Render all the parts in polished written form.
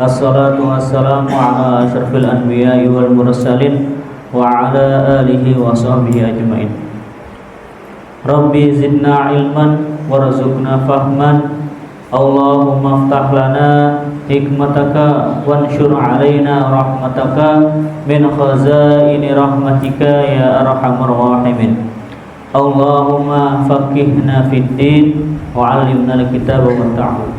Assalatu wassalamu ala asyrafil anbiya'i wal mursalin wa ala alihi wa sahbihi ajma'in. Rabbi zidna ilman warzuqna fahman. Allahumma aftah lana hikmataka wanshur alaina rahmataka min khazaini rahmatika ya arhamar rahimin. Allahumma faqihna fid din wa 'allimna al-kitaba wa ta'awun.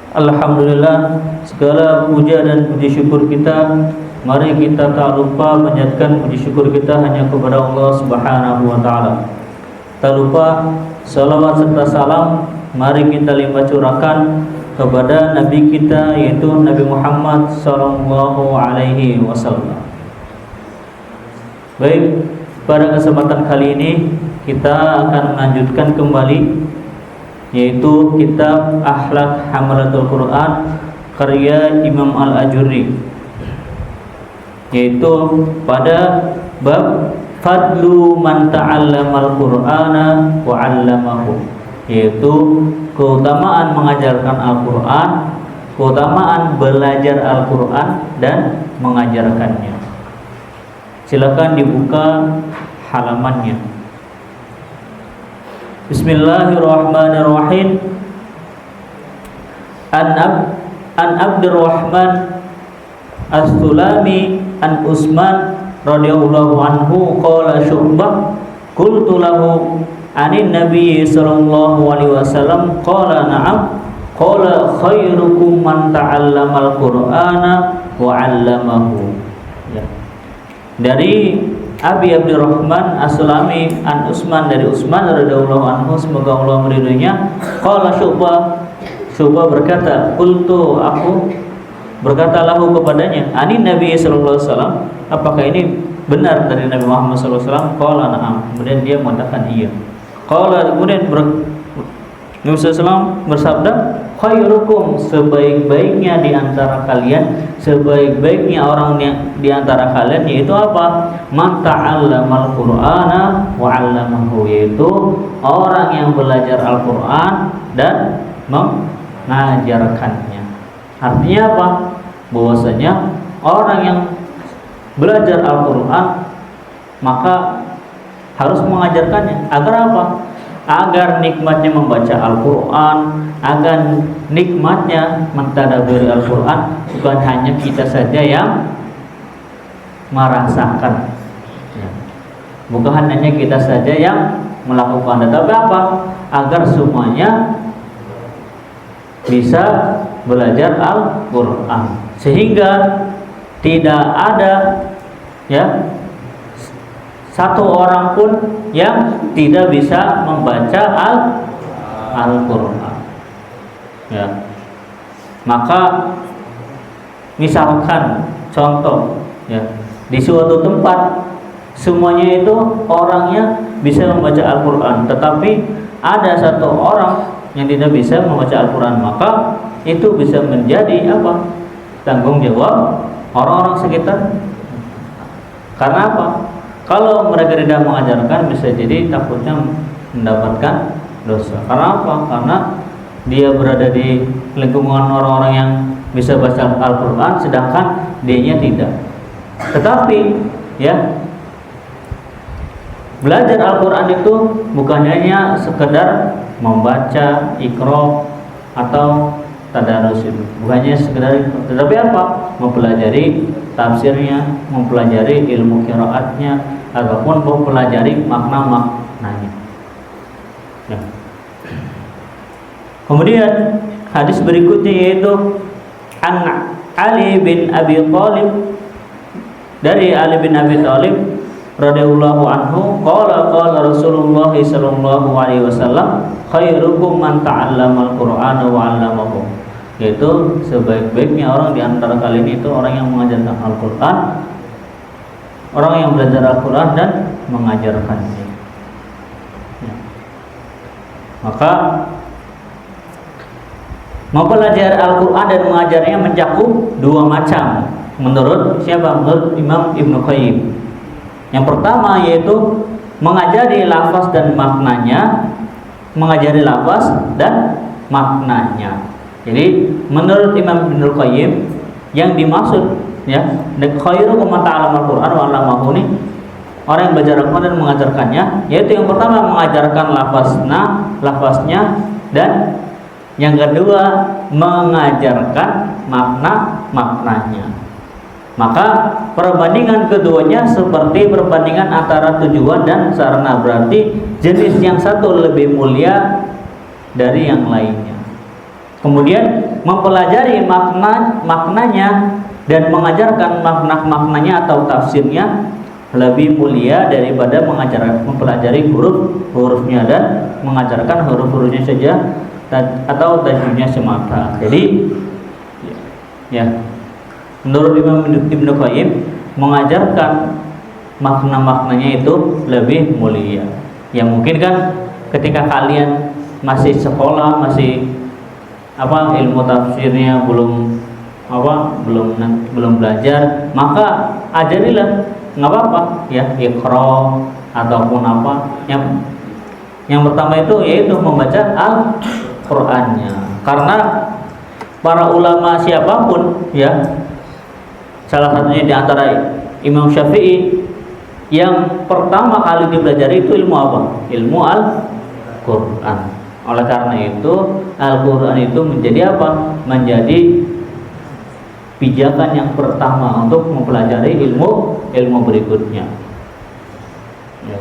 Alhamdulillah, segala puja dan puji syukur kita, mari kita tak lupa menyatakan puji syukur kita hanya kepada Allah Subhanahu wa taala. Tak lupa salawat serta salam mari kita limpah curahkan kepada nabi kita, yaitu Nabi Muhammad sallallahu alaihi wasallam. Baik, pada kesempatan kali ini kita akan melanjutkan kembali yaitu kitab Akhlak Hamalatul Quran karya Imam Al-Ajurri, yaitu pada bab Fadlu man ta'allamal Qur'ana wa 'allamahu, yaitu keutamaan mengajarkan Al-Quran, keutamaan belajar Al-Quran dan mengajarkannya. Silakan dibuka halamannya. Bismillahirrahmanirrahim. An Abdurrahman As-Sulami an Utsman radhiyallahu anhu qala Syu'bah qultu lahu anin nabiy sallallahu alaihi wasallam qala na'am qala khairukum man ta'allamal qur'ana wa 'allamahu. Ya. Dari Abi Abdurrahman As-Sulami an Utsman, dari Utsman radhiyallahu anhu, semoga Allah meridhoinya. Qala Syu'bah berkata, qultu, aku berkata lahu kepadanya, ani Nabi sallallahu alaihi wasallam, apakah ini benar dari Nabi Muhammad sallallahu alaihi wasallam? Qala na'am, kemudian dia mengatakan iya. Qala, kemudian Nabi sallallahu alaihi wasallam bersabda, khairukum, sebaik-baiknya di antara kalian, sebaik-baiknya orang di antara kalian, yaitu apa? Man ta'allamal Qur'ana wa 'allamahu, yaitu orang yang belajar Al-Qur'an dan mengajarkannya. Artinya apa? Bahwasanya orang yang belajar Al-Qur'an maka harus mengajarkannya. Agar apa? Agar nikmatnya membaca Al-Quran, agar nikmatnya mentadabburi Al-Quran, bukan hanya kita saja yang merasakan, ya. Bukan hanya kita saja yang melakukan, tetapi apa? Agar semuanya bisa belajar Al-Quran, sehingga tidak ada, ya, satu orang pun yang tidak bisa membaca Al-Quran, ya. Maka misalkan contoh, ya, di suatu tempat semuanya itu orangnya bisa membaca Al-Quran, tetapi ada satu orang yang tidak bisa membaca Al-Quran, maka itu bisa menjadi apa? Tanggung jawab orang-orang sekitar. Karena apa? Kalau mereka tidak mengajarkan, bisa jadi takutnya mendapatkan dosa. Karena apa? Karena dia berada di lingkungan orang-orang yang bisa baca Al-Quran, sedangkan dianya tidak. Tetapi, ya, belajar Al-Quran itu bukan hanya sekedar membaca Iqra atau tadarus, bukannya sekedar itu, tetapi apa? Mempelajari tafsirnya, mempelajari ilmu qiraatnya, ataupun mempelajari makna-maknanya, ya. Kemudian hadis berikutnya yaitu an Ali bin Abi Thalib, dari Ali bin Abi Thalib radhiyallahu anhu, qala Rasulullah sallallahu alaihi wasallam, khairukum man ta'allamal Qur'ana wa 'allamahu, yaitu sebaik-baiknya orang di antara kalian itu orang yang mengajarkan Al-Qur'an, orang yang belajar Al-Quran dan mengajarkannya, ya. Maka mempelajari Al-Quran dan mengajarnya mencakup dua macam. Menurut siapa? Menurut Imam Ibnu Qayyim. Yang pertama yaitu mengajari lafaz dan maknanya, mengajari lafaz dan maknanya. Jadi menurut Imam Ibnul Qayyim yang dimaksud ya khairukum man ta'allama al-Qur'an wa 'allamahu ini orang yang belajar Al-Quran dan mengajarkannya, yaitu yang pertama mengajarkan lafaznya, dan yang kedua mengajarkan maknanya. Maka perbandingan keduanya seperti perbandingan antara tujuan dan sarana, berarti jenis yang satu lebih mulia dari yang lainnya. Kemudian mempelajari maknanya dan mengajarkan maknanya atau tafsirnya lebih mulia daripada mempelajari hurufnya dan mengajarkan huruf-hurufnya saja atau tajwidnya semata. Jadi ya menurut Imam Ibnu Qayyim mengajarkan maknanya itu lebih mulia. Ya mungkin kan ketika kalian masih sekolah, masih ilmu tafsirnya belum belajar, maka ajarilah, nggak apa-apa ya, Iqra ataupun apa. Yang pertama itu yaitu membaca Al-Qur'annya. Karena para ulama siapapun ya, salah satunya di antara Imam Syafi'i, yang pertama kali dipelajari itu ilmu apa? Ilmu Al-Qur'an. Oleh karena itu Al-Qur'an itu menjadi apa? Menjadi pijakan yang pertama untuk mempelajari ilmu berikutnya. Ya.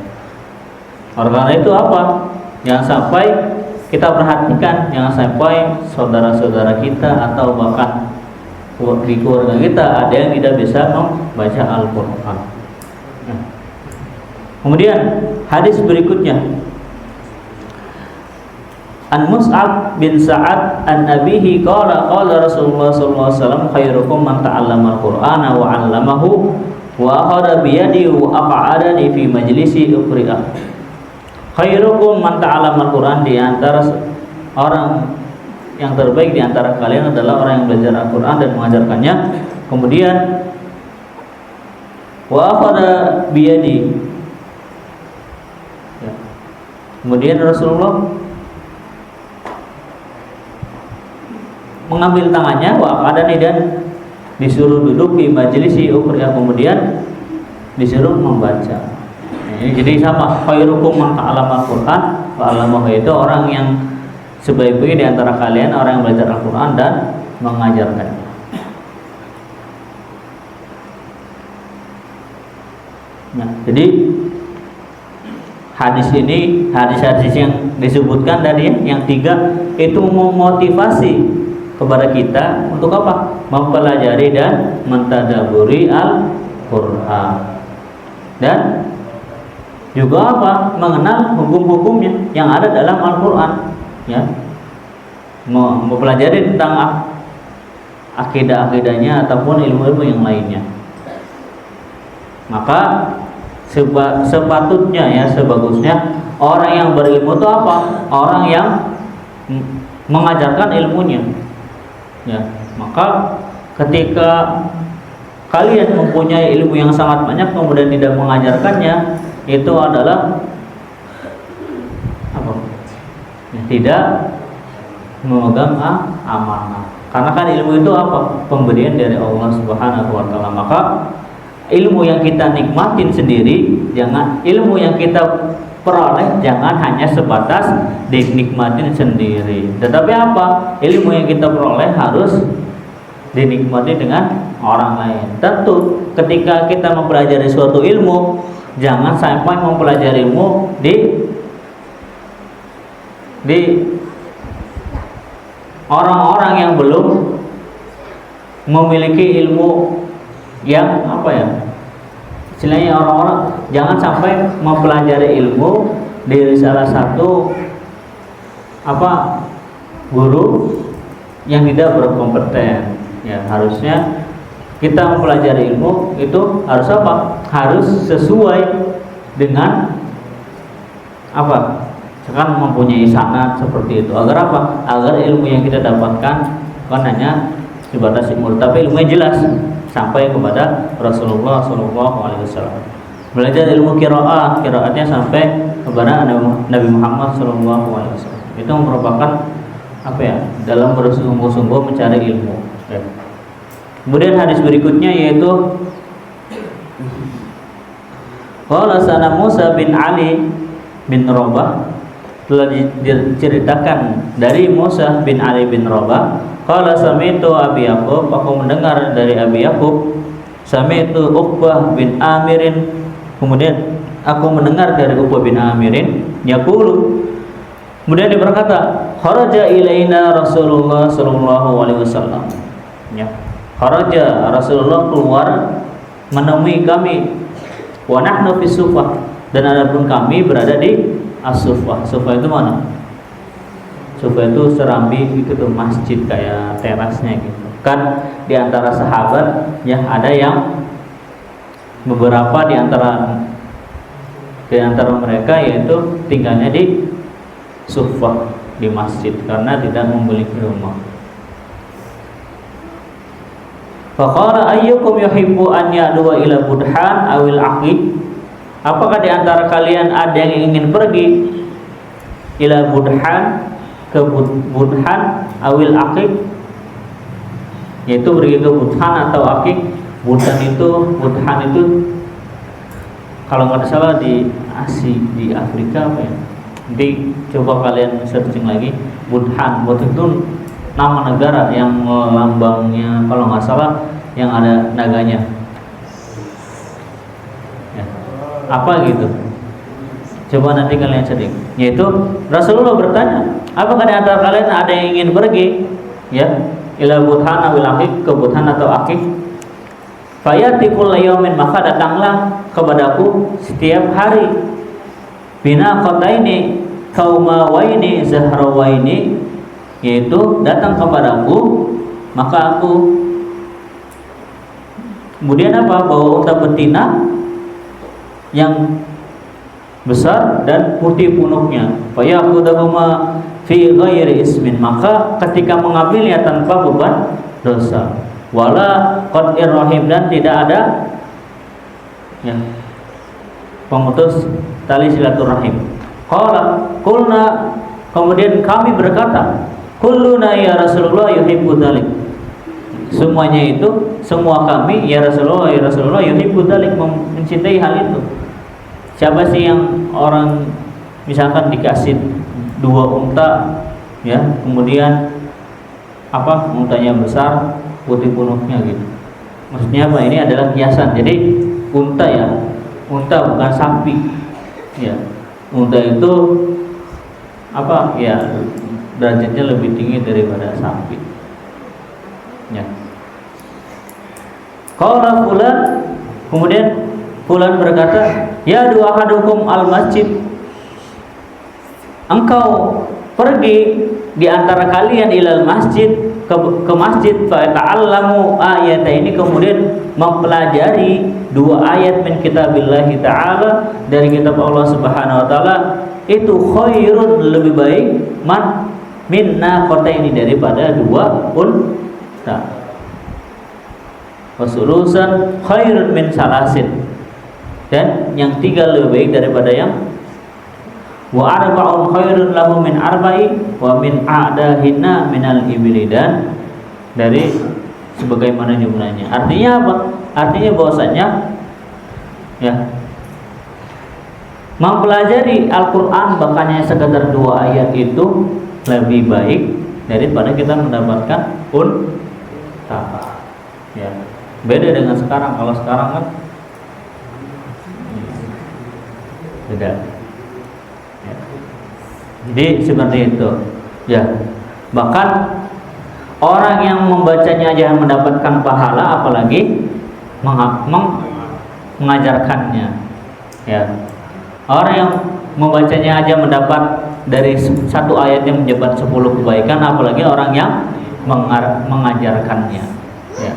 Oleh karena itu apa? Jangan sampai kita perhatikan, jangan sampai saudara-saudara kita atau bahkan di keluarga kita ada yang tidak bisa membaca Al-Qur'an. Ya. Kemudian hadis berikutnya, An Mus'ab bin Sa'ad an abihi qala Rasulullah sallallahu alaihi wasallam khairukum man ta'allama al-Qur'ana wa 'allamahu wa akhadha bi yadi wa aq'adani fi majlisi uqri'ah. Khairukum man ta'allama al-Qur'an, di antara orang yang terbaik di antara kalian adalah orang yang belajar Al-Qur'an dan mengajarkannya. Kemudian wa akhadha bi yadi. Ya. Kemudian Rasulullah mengambil tangannya, waqadani, dan disuruh duduk di majlisi ukhriya, kemudian disuruh membaca. Jadi sama, khairukum man ta'allama al-Qur'an wa 'allamahu, itu orang yang sebaik-baiknya di antara kalian orang yang belajar Al-Qur'an dan mengajarkannya. Nah, jadi hadis yang disebutkan tadi yang 3 itu memotivasi kepada kita untuk apa? Mempelajari dan mentadaburi Al-Qur'an, dan juga apa? Mengenal hukum-hukumnya yang ada dalam Al-Qur'an, ya. Mempelajari tentang akidah-akidahnya ataupun ilmu-ilmu yang lainnya. Maka sepatutnya ya, sebagusnya orang yang berilmu itu apa? Orang yang mengajarkan ilmunya. Ya, maka ketika kalian mempunyai ilmu yang sangat banyak kemudian tidak mengajarkannya, itu adalah apa? Ya, tidak memegang amanah. Karena kan ilmu itu apa? Pemberian dari Allah Subhanahu wa taala. Maka ilmu yang kita nikmatin sendiri, ilmu yang kita peroleh jangan hanya sebatas dinikmatin sendiri, tetapi apa? Ilmu yang kita peroleh harus dinikmati dengan orang lain. Tentu ketika kita mempelajari suatu ilmu, jangan sampai mempelajari ilmu di orang-orang yang belum memiliki ilmu yang apa ya? Istilahnya orang-orang jangan sampai mempelajari ilmu dari salah satu guru yang tidak berkompeten. Ya, harusnya kita mempelajari ilmu itu harus apa? Harus sesuai dengan apa? Sekarang mempunyai sanad seperti itu. Agar apa? Agar ilmu yang kita dapatkan bukan hanya sebatas ilmu, tapi ilmunya jelas sampai kepada Rasulullah SAW. Belajar ilmu qiraatnya sampai kepada Nabi Muhammad SAW. Itu merupakan dalam bersungguh-sungguh mencari ilmu. Ya. Kemudian hadis berikutnya yaitu qala sana Musa bin Ali bin Rabah, telah diceritakan dari Musa bin Ali bin Rabah, qala sami'tu Abi Yaqub, aku mendengar dari Abi Yaqub, sami'tu Uqbah bin Amirin, kemudian aku mendengar dari Uqbah bin Amirin, yaqulu, kemudian dia berkata, kharaja ilaina Rasulullah sallallahu alaihi wasallam. Ya. Kharaja, Rasulullah keluar menemui kami, wa nahnu fi sufah, dan adapun kami berada di as-sufah. Sufah itu mana? Sufah itu serambi, itu tuh masjid kayak terasnya gitu. Kan di antara sahabat ya ada yang beberapa di antara mereka yaitu tinggalnya di sufah, di masjid, karena tidak memiliki rumah. Faqala ayyukum yuhibbu an ya'duwa ila budhan awil aqiq, apakah di antara kalian ada yang ingin pergi ila budhan, ke budhan awil aqiq, yaitu pergi ke budhan atau aqiq. Budhan itu kalau nggak salah di Asia, di Afrika apa ya. Nanti coba kalian searching lagi. Budhan itu nama negara yang lambangnya kalau nggak salah yang ada naganya ya, apa gitu, coba nanti kalian cari. Yaitu Rasulullah bertanya, apakah di antara kalian ada yang ingin pergi ya ila budhan awil aqiq, ke budhan atau aqiq? Fayati kullu yaumin, maka datanglah kepadaku setiap hari, bina qataini kaumawaini zahrawaini, yaitu datang kepadaku, maka aku kemudian bawa unta betina yang besar dan putih punuknya. Fayaqudahuma fi ghairi ismin, maka ketika mengambilnya tanpa beban dosa. Wala qad'ir rahim, dan tidak ada ya pemutus tali silaturahim. Qulna, kemudian kami berkata, kulluna ya Rasulullah yuhibbu dzalik, semuanya itu, semua kami ya Rasulullah yuhibbu dzalik, mencintai hal itu. Siapa sih yang orang misalkan dikasih 2 unta ya, kemudian untanya besar, putih punuknya gitu, maksudnya apa? Ini adalah kiasan. Jadi unta bukan sapi ya. Unta itu ya derajatnya lebih tinggi daripada sapi ya. Qala fulan, kemudian fulan berkata, ya du'ahadukum al masjid, engkau pergi di antara kalian ilal masjid, ke masjid, fa ta'allamu ayat ini, kemudian mempelajari 2 ayat min kitabillahi ta'ala, dari kitab Allah Subhanahu wa taala, itu khairun, lebih baik, minna kota ini, daripada 2 unta. Wasulusan khairun min salasin, dan yang 3 lebih baik daripada yang wa arba'un khairun lahu min arba'i wa min a'dahinna minal ibli, dan dari sebagaimana jumlahnya. Artinya apa? Artinya bahwasanya ya mempelajari Al-Qur'an bahkan sekedar 2 ayat itu lebih baik daripada kita mendapatkan unta ya. Beda dengan sekarang. Kalau sekarang kan beda. Jadi seperti itu ya. Bahkan orang yang membacanya aja mendapatkan pahala, apalagi mengajarkannya ya. Orang yang membacanya aja mendapat dari 1 ayat yang mendapat 10 kebaikan, apalagi orang yang mengajarkannya ya.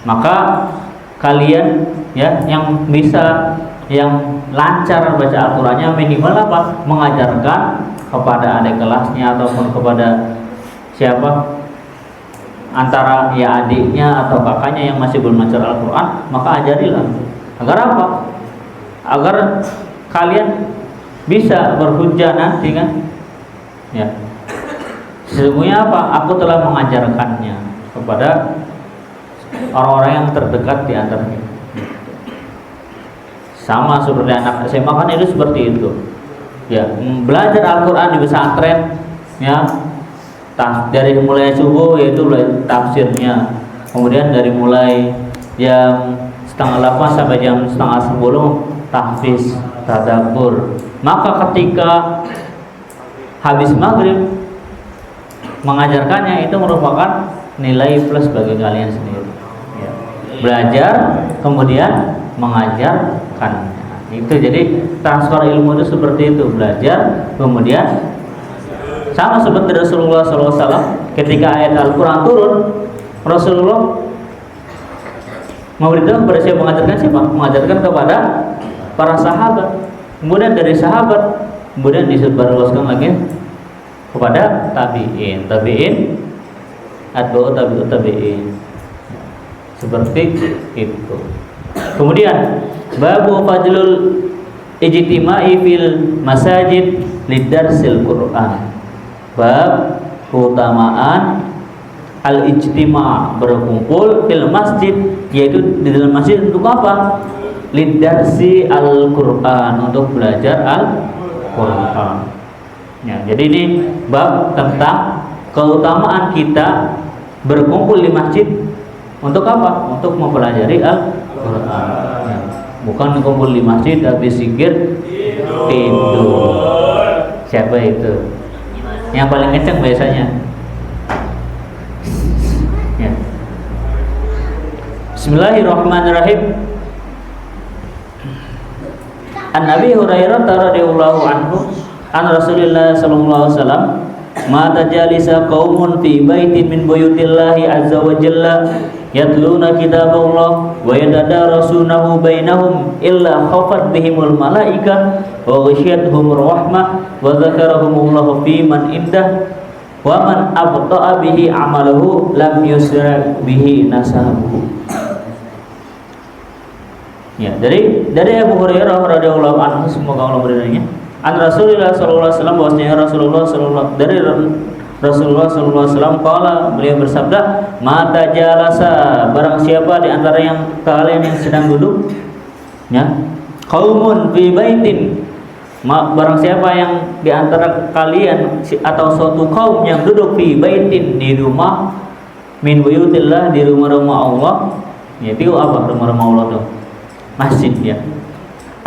Maka kalian ya yang bisa, yang lancar baca Al-Qur'annya, minimal mengajarkan kepada adik kelasnya ataupun kepada siapa, antara ya adiknya atau kakaknya yang masih belum belajar Al-Qur'an, maka ajarilah. Agar apa? Agar kalian bisa berhujjah nanti kan ya. Sesungguhnya apa? Aku telah mengajarkannya kepada orang-orang yang terdekat di antara kita. Sama seperti anak SMA kan itu seperti itu. Ya, belajar Al-Qur'an di pesantren ya. Dari mulai subuh yaitu tafsirnya. Kemudian dari mulai jam setengah 8 sampai jam setengah 10 tahfiz, tadabbur. Maka ketika habis maghrib mengajarkannya itu merupakan nilai plus bagi kalian sendiri ya. Belajar kemudian mengajarkan itu, jadi transfer ilmu itu seperti itu, belajar kemudian sama seperti Rasulullah SAW ketika ayat Al-Quran turun, Rasulullah memberitahu kepada siapa? Mengajarkan siapa? Mengajarkan kepada para sahabat, kemudian dari sahabat kemudian disebarluaskan lagi kepada tabi'in, atba'ut tabi'in, seperti itu. Kemudian babu fadlul ijtima'i fil masajid lidarsil Qur'an. Bab keutamaan al-ijtima', berkumpul fil masjid, yaitu di dalam masjid untuk apa? Lidarsi al-Qur'an, untuk belajar Al-Qur'an. Ya, jadi ini bab tentang keutamaan kita berkumpul di masjid untuk apa? Untuk mempelajari Al-Qur'an. Ya, bukan kumpul di masjid habis zikir tidur. Siapa itu? Yang paling kencang biasanya. Ya. Bismillahirrahmanirrahim. An Nabi Hurairah radhiyallahu anhu an Rasulillah sallallahu alaihi wasallam, ma tajalisa qaumun fi baitin min buyutillahi azza wa jalla yatluna kitaballah wa yatadarasunahu bainahum illa khafat bihimul malaika wa ghasyiyatuhum rahmah wa dzakarahumullahu fi man indah wa man abta'a bihi amaluhu lam yusra bihi nasabuhu. Ya, dari Abu Hurairah radhiyallahu anhu, semoga Allah meridainya, an Rasulullah sallallahu alaihi wasallam, bahwasanya Rasulullah sallallahu alaihi wasallam qala, beliau bersabda, mata jalasa, barang siapa di antara yang kalian yang sedang duduk ya, qaumun fi baitin, barang siapa yang di antara kalian atau suatu kaum yang duduk fi baitin, di rumah, min buyutillah, di rumah-rumah Allah, yaitu apa rumah-rumah Allah itu? Masjid ya.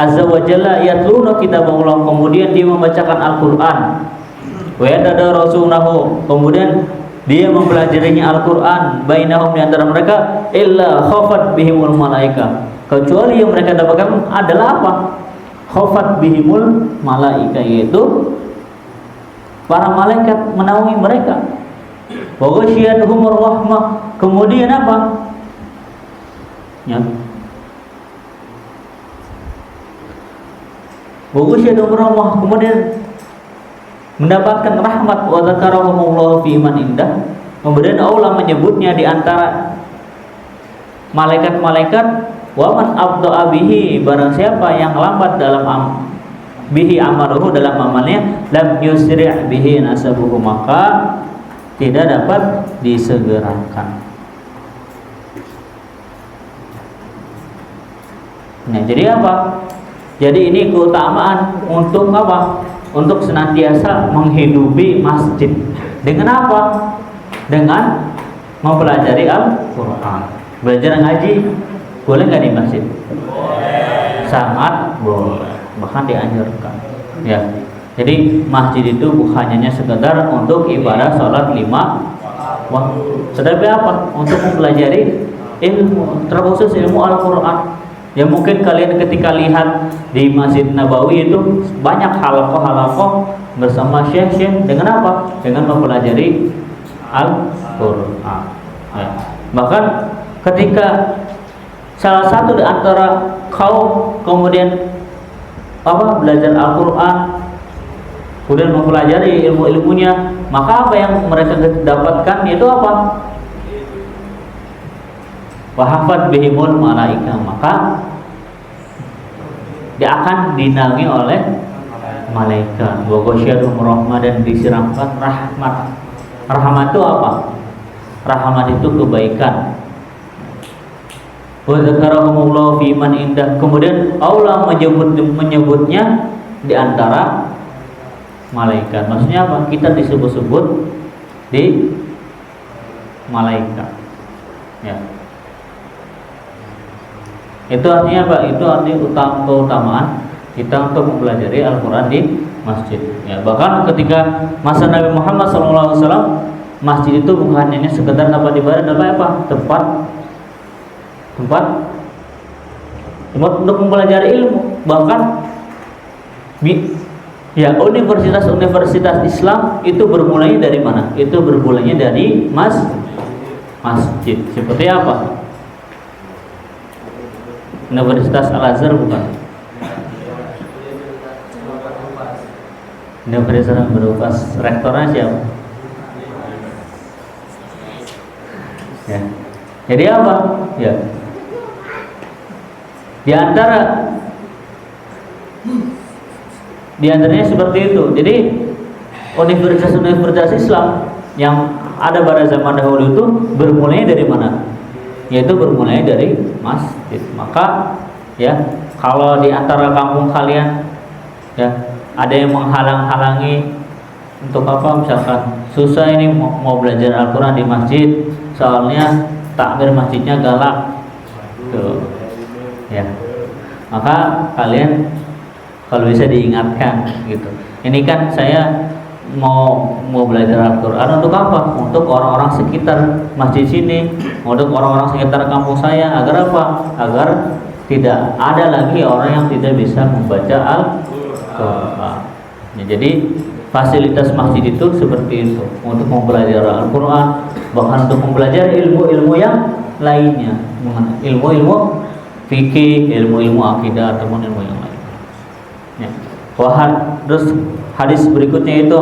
Azza wa jalla yatluna kitaballah, kemudian dia membacakan Al-Qur'an. Wa yatadarasunahu, kemudian dia mempelajarinya Al-Qur'an, bainahum, di antara mereka, illa khafat bihimul malaika, kecuali yang mereka dapatkan adalah apa? Khafat bihimul malaika, yaitu para malaikat menaungi mereka. Wa ghasyiyatuhum rahmah, kemudian apa? Ya. Bagusnya rahmah, kemudian mendapatkan rahmat, wa dzakarahumullahu fi man indah, kemudian Allah menyebutnya di antara malaikat-malaikat, wa man abda'a bihi, barang siapa yang lambat dalam bihi amaluhu, dalam amalnya, lam yusri' bihi nasabuhu, maka tidak dapat disegerakan. Nah, jadi apa? Jadi ini keutamaan untuk apa? Untuk senantiasa menghidupi masjid. Dengan apa? Dengan mempelajari Al-Qur'an. Belajar ngaji boleh nggak di masjid? Sangat boleh, bahkan dianjurkan. Ya. Jadi masjid itu bukan hanya sekedar untuk ibadah sholat 5 waktu, tetapi apa? Untuk mempelajari ilmu, terkhusus ilmu Al-Qur'an. Ya, mungkin kalian ketika lihat di Masjid Nabawi itu banyak halaqah bersama syekh-syekh, dengan apa? Dengan mempelajari Al-Qur'an. Ya. Bahkan ketika salah satu di antara kaum kemudian apa? Belajar Al-Qur'an, kemudian mempelajari ilmu-ilmunya, maka apa yang mereka dapatkan itu apa? Wahafat bihimul malaika, maka dia akan dinaungi oleh malaikat. Wa ghasyiyatuhum rahmah, dan disiramkan rahmat Rahmat itu apa? Rahmat itu kebaikan. Wa dzakarahumullahu fi man indah. Kemudian Allah menyebutnya di antara malaikat. Maksudnya apa? Kita disebut-sebut di malaikat. Ya. Itu artinya apa? Itu artinya keutamaan kita untuk mempelajari Al-Quran di masjid. Ya, bahkan ketika masa Nabi Muhammad SAW, masjid itu bukan hanya sekedar tempat ibadah, tapi apa? Tempat untuk mempelajari ilmu. Bahkan ya, universitas Islam itu bermulanya dari mana? Itu bermulanya dari masjid. Seperti apa? Universitas Al-Azhar bukan? Universitas berupas rektornya siapa? Ya. Jadi apa? Ya. Di antaranya seperti itu. Jadi universitas Islam yang ada pada zaman dahulu itu bermulai dari mana? Yaitu bermulai dari masjid. Maka ya, kalau di antara kampung kalian ya ada yang menghalang-halangi untuk apa, misalkan susah ini mau belajar Al-Quran di masjid soalnya takmir masjidnya galak tuh ya, maka kalian kalau bisa diingatkan gitu. Ini kan saya mau belajar Al-Quran untuk apa? Untuk orang-orang sekitar masjid sini, untuk orang-orang sekitar kampung saya, agar apa? Agar tidak ada lagi orang yang tidak bisa membaca Al-Quran. Ya, jadi fasilitas masjid itu seperti itu, untuk mempelajari Al-Quran, bahkan untuk mempelajari ilmu-ilmu yang lainnya, ilmu-ilmu fikih, ilmu-ilmu akidah, ataupun ilmu yang lain. Ya. Terus hadis berikutnya itu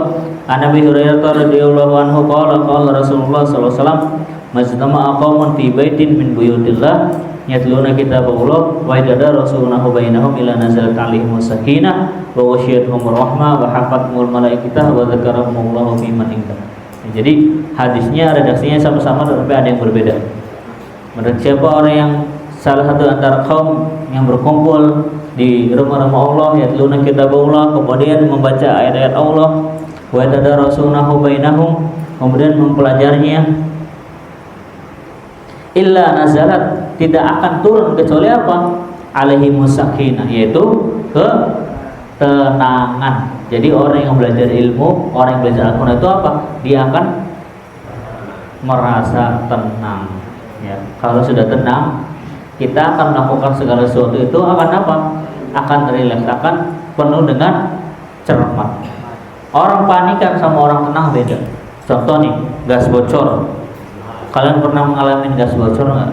Nabi Hurairah radhiyallahu anhu qala Rasulullah sallallahu alaihi wasallam majtama'a qaumun fi baitin min buyutillah yatluna kitaballah wa idza rasulahu bainahum ila nazalat alaihim sakinah wa ghasyiyatuhum rahmah wa hafathumul malaikatah wa dzakarahumullahu fi man indah. Jadi hadisnya redaksinya sama-sama tetapi ada yang berbeda. Menurut siapa orang yang salah satu antara kaum yang berkumpul di rumah-rumah Allah yatluna kitaballah, kemudian membaca ayat-ayat Allah, wa tadarasunahu bainahum, kemudian mempelajarinya, illa nazalat, tidak akan turun kecuali apa? Alaihimus sakinah, yaitu ketenangan. Jadi orang yang belajar ilmu, orang yang belajar Al-Quran itu apa? Dia akan merasa tenang ya. Kalau sudah tenang, kita akan melakukan segala sesuatu itu akan apa? Akan rileks, akan penuh dengan cermat. Orang panikan sama orang tenang beda. Contoh nih, gas bocor. Kalian pernah mengalami gas bocor nggak?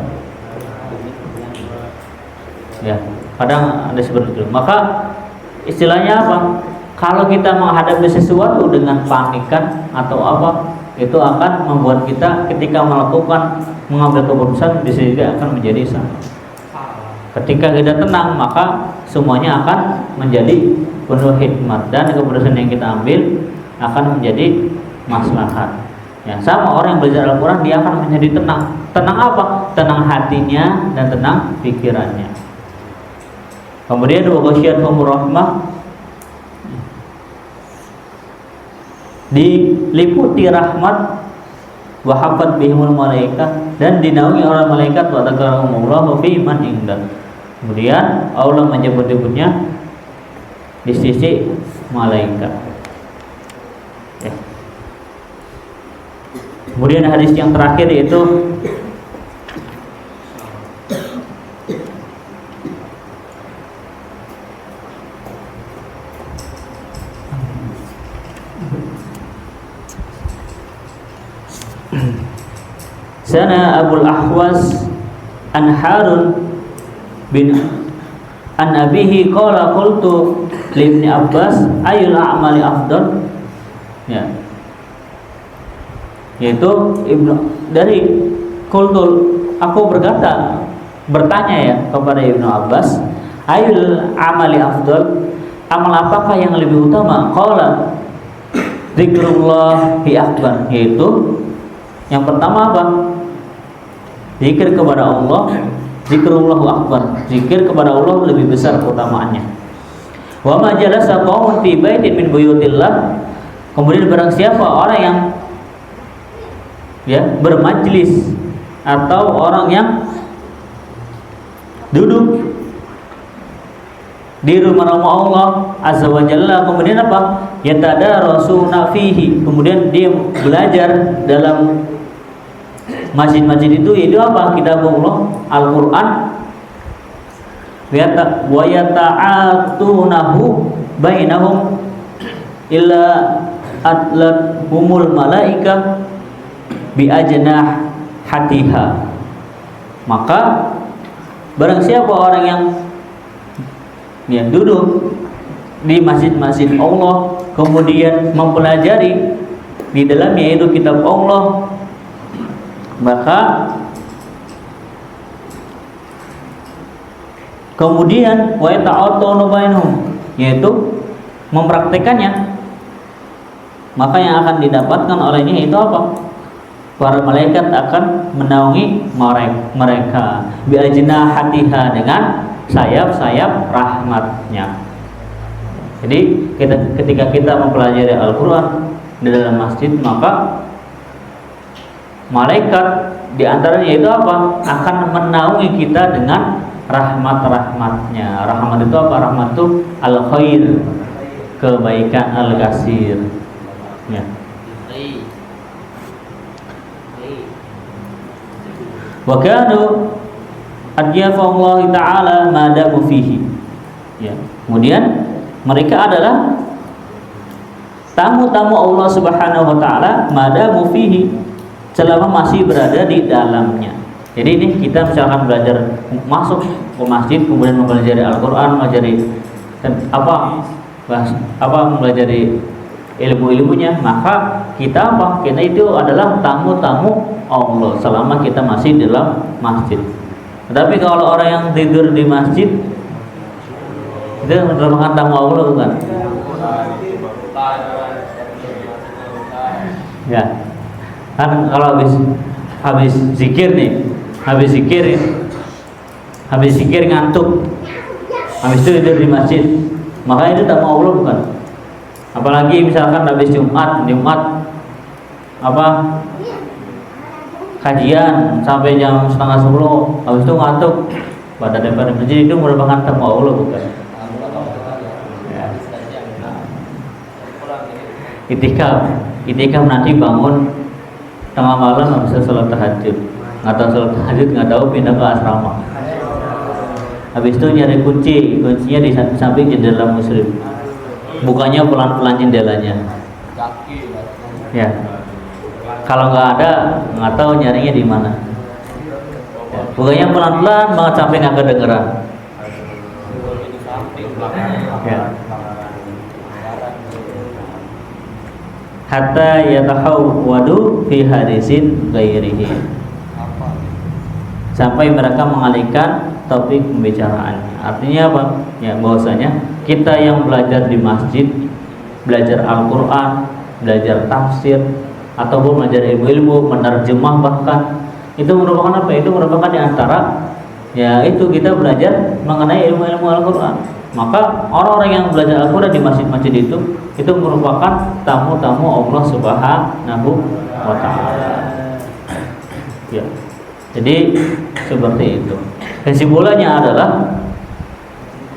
Ya, kadang ada seperti itu. Maka istilahnya apa? Kalau kita menghadapi sesuatu dengan panikan atau apa, itu akan membuat kita ketika mengambil keputusan bisa juga akan menjadi salah. Ketika kita tenang, maka semuanya akan menjadi penuh hikmat dan keputusan yang kita ambil akan menjadi maslahat. Ya, sama orang yang belajar Al-Quran, dia akan menjadi tenang. Tenang apa? Tenang hatinya dan tenang pikirannya. Kemudian wa ghasyiyatuhum rahmah, diliputi rahmat, wa hafat bihimul malaikat, dan dinaungi oleh malaikat, wa dzakarahumullahu fi man indah. Kemudian Allah menyebut-nyebutnya di sisi malaikat. Ya. Kemudian hadis yang terakhir yaitu Sana Abul Ahwas an Harun bin an abihi qala qultu li Ibni Abbas ayul a'mali afdal, ya, yaitu dari qultu, aku bertanya ya kepada Ibnu Abbas, ayul amali afdal, amal apakah yang lebih utama? Qala, Zikrullahi akbar, yaitu yang pertama apa? Zikir kepada Allah. Zikrullahu akbar, zikir kepada Allah lebih besar keutamaannya. Wa ma jalasa qaumun fi baitin min buyutillah, kemudian barang siapa orang yang bermajlis atau orang yang duduk di rumah-rumah Allah azza wa jalla, kemudian apa? Yatadarasuna fihi, kemudian dia belajar dalam masjid-masjid itu apa? Kitabullah, Al-Qur'an. Wa yata'atunahu bainahum illa atlathumul malaika bi ajnah hatiha. Maka barang siapa orang yang duduk di masjid-masjid Allah kemudian mempelajari di dalamnya yaitu kitab Allah, maka kemudian wa ta'atunu bainhum, yaitu mempraktekannya, maka yang akan didapatkan olehnya itu apa? Para malaikat akan menaungi mereka bi ajnahatiha, dengan sayap-sayap rahmatnya. Jadi ketika kita mempelajari Al-Quran di dalam masjid, maka malaikat diantaranya itu apa? Akan menaungi kita dengan rahmat-rahmatnya. Rahmat itu apa? Rahmat itu al-khair, kebaikan, al-kasir, ya. Wa kanu adyafa ta'ala madamu fihi, ya. Kemudian mereka adalah tamu-tamu Allah Subhanahu wa taala madamu fihi, selama masih berada di dalamnya. Jadi ini kita misalkan belajar, masuk ke masjid kemudian mempelajari Al-Qur'an, mempelajari mempelajari ilmu-ilmunya, maka kita apa? Kita itu adalah tamu-tamu Allah selama kita masih dalam masjid. Tetapi kalau orang yang tidur di masjid itu merupakan tamu Allah, bukan? Ya. Kan kalau habis zikir ngantuk, habis itu tidur di masjid, maka itu tamu Allah, bukan? Apalagi misalkan habis Jumat kajian sampai jam 9:30, habis itu ngantuk pada daripada masjid, itu merupakan tamu Allah, bukan? Ya. Nah. Itikaf nanti bangun tengah malam nggak bisa sholat tahajud, nggak tahu sholat tahajud, nggak tahu pindah ke asrama. Habis itu nyari kuncinya di samping jendela muslim, bukanya pelan-pelan jendelanya. Ya, kalau nggak ada, nggak tahu nyarinya di mana. Ya, bukanya pelan-pelan banget sampai nggak kedengeran. Ya. Hatta yatahawwadu fi hadisin ghairihi, sampai mereka mengalihkan topik pembicaraannya. Artinya apa? Ya, bahwasanya kita yang belajar di masjid, belajar Al-Qur'an, belajar tafsir ataupun belajar ilmu-ilmu, menerjemah, bahkan itu merupakan apa? Itu merupakan di antara itu kita belajar mengenai ilmu-ilmu Al-Qur'an. Maka orang-orang yang belajar Al-Quran di masjid-masjid itu merupakan tamu-tamu Allah Subhanahu wa ta'ala. Ya. Jadi seperti itu. Kesimpulannya adalah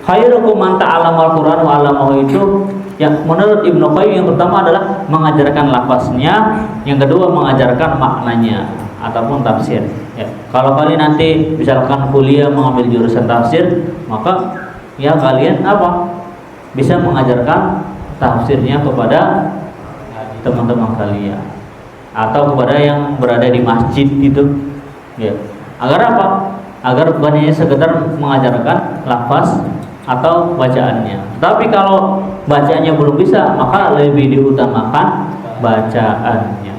khairukum man ta'allama al-Qur'an wa 'allamahu, itu yang menurut Ibnu Qayyim yang pertama adalah mengajarkan lafaznya, yang kedua mengajarkan maknanya ataupun tafsir. Ya. Kalau kalian nanti misalkan kuliah mengambil jurusan tafsir, maka ya kalian apa? Bisa mengajarkan tafsirnya kepada teman-teman kalian atau kepada yang berada di masjid gitu. Ya. Agar apa? Agar bukan hanya sekedar mengajarkan lafaz atau bacaannya. Tapi kalau bacaannya belum bisa, maka lebih diutamakan bacaannya.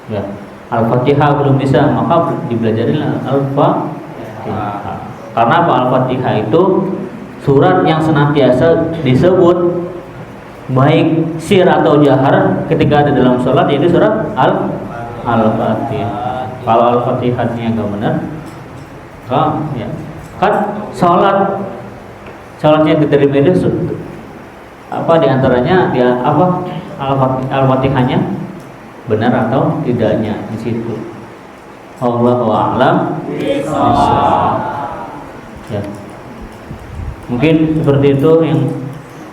Ya. Al-Fatihah belum bisa, maka dipelajari Al-Fatihah. Karena apa? Al-Fatihah itu surat yang senantiasa disebut baik sir atau jahar ketika ada dalam sholat, yaitu surat Al-Fatihah. Kalau Al-Fatihahnya enggak benar, ya kan sholatnya diterima itu apa diantaranya dia apa Al-Fatihahnya benar atau tidaknya di situ. Allahu a'lam bishawab. Ya. Mungkin seperti itu yang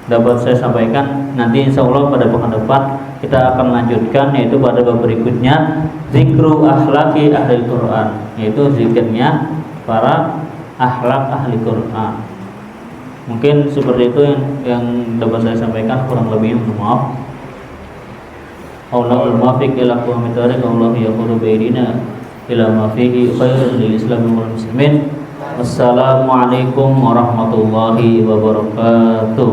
dapat saya sampaikan. Nanti insya Allah pada pekan depan kita akan lanjutkan, yaitu pada bab berikutnya zikru akhlaki ahli Quran, yaitu zikirnya para akhlak ahli Quran. Mungkin seperti itu yang dapat saya sampaikan, kurang lebihnya mohon maaf. Allahul muwaffiq ila aqwamit thariq, Allah yaqulu bainina ila ma fihi khairul lil Islam wal muslimin. Wassalamualaikum warahmatullahi wabarakatuh.